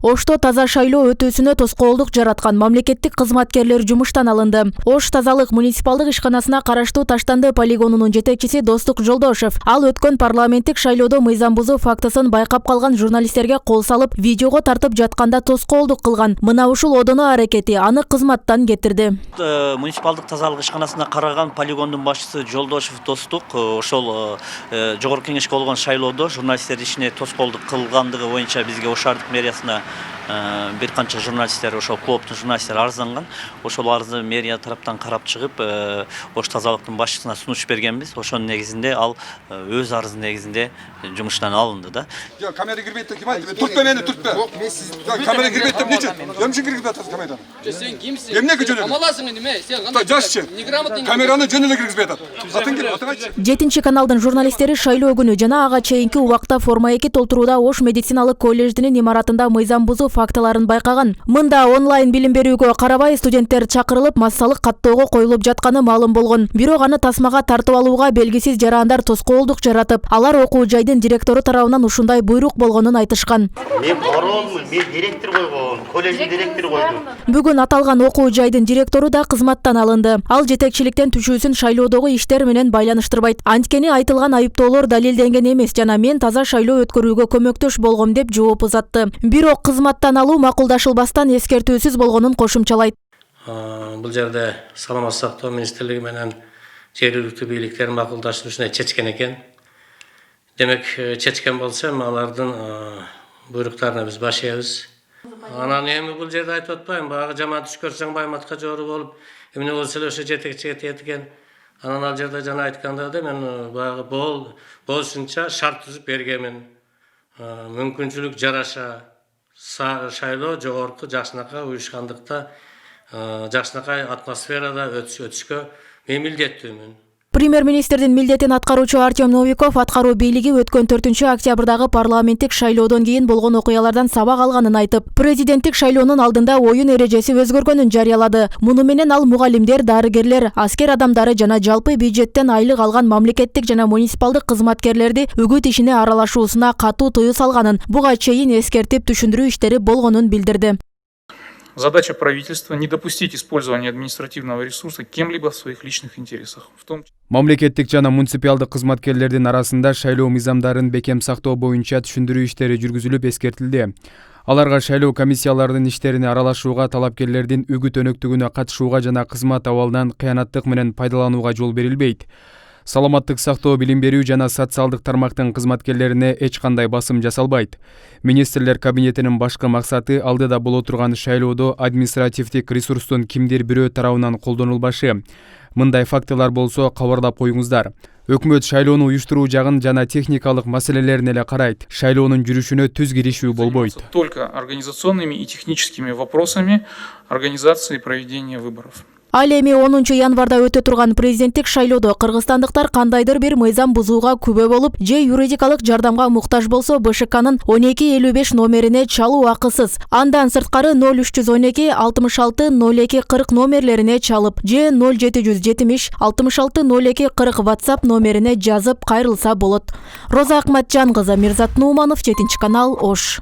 Ошто таза шайлоо өтүүсүнө тоскоолдук жараткан мамлекеттик кызматкерлер жумуштан алынды. Ош тазалык муниципалдык ишканасына караштуу Таштанды полигонунун жетекчиси Достук Жолдошев ал өткөн парламенттик шайлоодо мыйзам бузуу фактысын байкап калган журналисттерге кол салып, видеого тартып жатканда тоскоолдук кылган. Мына ушул одоно аракети аны кызматтан кетирди. Муниципалдык тазалык ишканасына караган полигондун башчысы Жолдошев Достук ошол жогорку кеңешке болгон шайлоодо журналисттер ишине тоскоолдук кылгандыгы боюнча бизге Ош шаардык мэриясына bir канча журналисттер, ошол клубтун журналисттер арызданган. Ошол арызды мэрия тараптан карап чыгып, Ош тазалыктын башчысына сунуш бергенбиз. Ошонун негизинде ал өз арызынын негизинде жумуштан алынды да. Жок, камера кирбейт деп ким айтты? Туртпа мени, туртпа. Жок, камера кирбейт деп нече? Эмне киргизип атасың камераны? Сен кимсиң? Эмне жөнү? Камаласың эми, сен кандай? Жашчы. Камераны жөнү эле киргизбей атат. Атың ким? Атың айтчы. 7 каналдын журналисттери шайлоо күнү жана ага чейинки убакта форма 2 толтурууда Ош медициналык колледждин имаратында мыйзам бузуу фактыларын байкаган. Мында онлайн билим берүүгө карабай студенттер чакырылып, массалык каттоого коюлуп жатканы маалым болгон. Бирок аны тасмага тартып алууга белгисиз жарандар тоскоолдук жаратып, алар окуу жайдын директору тарабынан ушундай буйрук болгонун айтышкан. Мен баролмун, мен директор койгон, колледждин директору койду. Бүгүн аталган окуу жайдын директору да кызматтан алынды. Ал жетекчиликтен түшүүсүн шайлоодогу иштер менен байланыштырбайт. Анткени айтылган айыптоолор далилденген эмес жана мен таза шайлоо өткөрүүгө көмөктөш болгом деп жооп узатты. Бирок кызматтан алуу макулдашылбастан эскертүүсүз болгонун кошумчалайт. Бул жерде саламат сактоо министрлиги менен жергиликтүү бийликтер макулдашуусуна чечкен экен. Демек, чечкен болсо алардын буйруктарына биз башыйбыз. Анан эми бул жерде айтып атпайм, багы жаман түш көрсөң байматка жору болуп, эмне болсо эле ошо жетекчиге тиет экен. Анан ал жерде жана айтканда да мен багы болушунча шарт түзүп бергенмин. Мүмкүнчүлүк жараша шайлоо жогорку жакшынакай уюшкандыкта, жакшынакай атмосферада өтүшкө мен милдеттүүмүн. Премьер-министрдин милдетин аткаруучу Артем Новиков аткаруу бийлиги өткөн 4-октябрдагы парламенттик шайлоодон кийин болгон окуялардан сабак алганын айтып, президенттик шайлоонун алдында оюн эрежеси өзгөргөнүн жарыялады. Муну менен ал мугалимдер, дарыгерлер, аскер адамдары жана жалпы бюджеттен айлык алган мамлекеттик жана муниципалдык кызматкерлерди үгүт ишине аралашуусуна катуу тыюу салганын, буга чейин эскертип түшүндүрүү иштери болгонун билдирди. Задача правительства – не допустить использования административного ресурса кем-либо в своих личных интересах. Мамлекеттик жана муниципалдык кызматкерлердин арасында шайлоо мыйзамдарын бекем сактоо боюнча түшүндүрүү иштери жүргүзүлүп эскертилди. Аларга шайлоо комиссияларынын иштерине аралашууга, талапкерлердин үгүт өнөктүгүнө катышууга жана кызмат абалынан кыянаттык менен пайдаланууга жол берилбейт. Саламаттык сактоо, билим берүү жана социалдык тармактын кызматкерлерине эч кандай басым жасалбайт. Министрлер кабинетинин башкы максаты алдыда боло турган шайлоодо административдик ресурстун кимдир бирөө тарабынан колдонулбашы. Мындай фактылар болсо кабарлап коюңуздар. Өкмөт шайлоону уюштуруу жагын жана техникалык маселелерин эле карайт. Шайлоонун жүрүшүнө түз киришүү болбойт. Только организационными и техническими вопросами организации и проведения выборов. Ал эми 10 январда өтө турган президенттик шайлоодо кыргызстандыктар кандайдыр бир мыйзам бузууга күбө болуп, же юридикалык жардамга муктаж болсо БШКнын 1255 номерине чалуу акысыз. Андан сырткары 0312 66 02 40 номерлерине чалып, же 0770 66 02 40 WhatsApp номерине жазып кайрылса болот. Роза Акматжан кызы, Мирзат Нууманов, 7 канал, Ош.